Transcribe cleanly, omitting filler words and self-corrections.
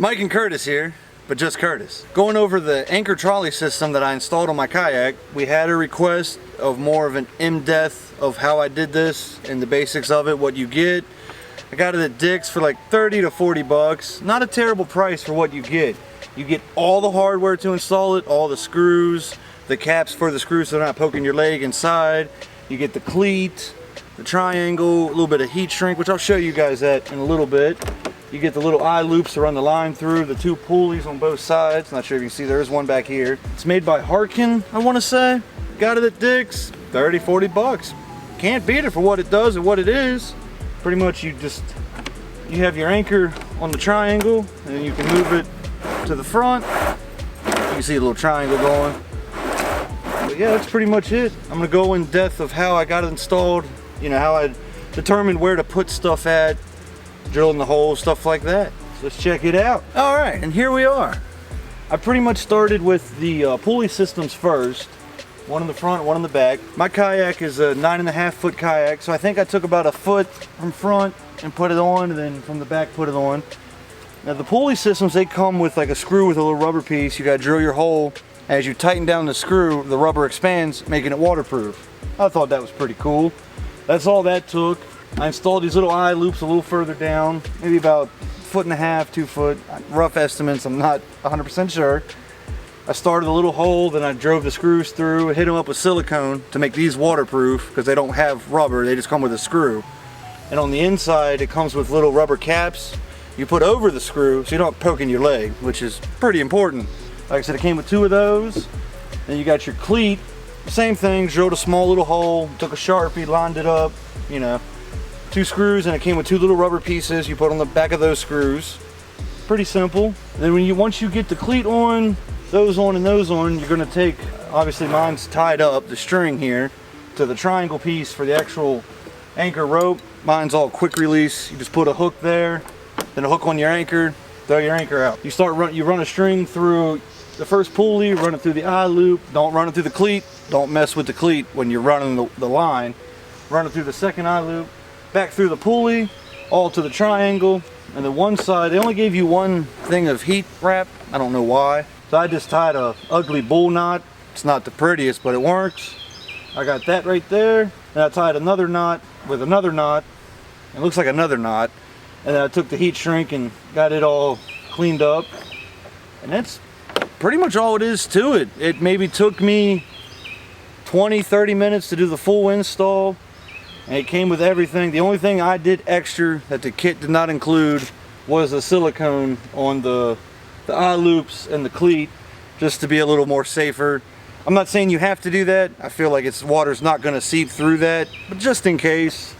Mike and Curtis here, but just Curtis. Going over the anchor trolley system that I installed on my kayak, we had a request of more of an in-depth of how I did this and the basics of it, what you get. I got it at Dick's for like 30 to 40 bucks. Not a terrible price for what you get. You get all the hardware to install it, all the screws, the caps for the screws so they're not poking your leg inside. You get the cleat, the triangle, a little bit of heat shrink, which I'll show you guys that in a little bit. You get the little eye loops to run the line through, the two pulleys on both sides. Not sure if you can see, there is one back here. It's made by Harkin, I want to say. Got it at Dick's, 30, 40 bucks. Can't beat it for what it does and what it is. Pretty much you have your anchor on the triangle and then you can move it to the front. You can see a little triangle going. But yeah, that's pretty much it. I'm gonna go in depth of how I got it installed, you know, how I determined where to put stuff at, drilling the holes, stuff like that. So let's check it out. All right, and here we are. I pretty much started with the pulley systems first. One in the front, one in the back. My kayak is a 9.5 foot kayak, so I think I took about a foot from front and put it on, and then from the back put it on. Now the pulley systems, they come with like a screw with a little rubber piece. You gotta drill your hole. As you tighten down the screw, the rubber expands, making it waterproof. I thought that was pretty cool. That's all that took. I installed these little eye loops a little further down, maybe about 1.5 feet, 2 foot. Rough estimates, I'm not 100% sure. I started a little hole, then I drove the screws through, hit them up with silicone to make these waterproof because they don't have rubber, they just come with a screw. And on the inside, it comes with little rubber caps you put over the screw so you're not poking your leg, which is pretty important. Like I said, it came with 2 of those. Then you got your cleat, same thing, drilled a small little hole, took a Sharpie, lined it up, you know. 2 screws, and it came with 2 little rubber pieces you put on the back of those screws. Pretty simple. And then once you get the cleat on, those on and those on, you're gonna take, obviously mine's tied up, the string here, to the triangle piece for the actual anchor rope. Mine's all quick release. You just put a hook there, then a hook on your anchor, throw your anchor out. You run a string through the first pulley, run it through the eye loop. Don't run it through the cleat. Don't mess with the cleat when you're running the line. Run it through the second eye loop, back through the pulley, all to the triangle. And then one side, they only gave you one thing of heat wrap. I don't know why. So I just tied a ugly bull knot. It's not the prettiest, but it works. I got that right there. And I tied another knot with another knot. It looks like another knot. And then I took the heat shrink and got it all cleaned up. And that's pretty much all it is to it. It maybe took me 20, 30 minutes to do the full install. And it came with everything. The only thing I did extra that the kit did not include was the silicone on the eye loops and the cleat, just to be a little more safer. I'm not saying you have to do that. I feel like water's not going to seep through that, but just in case.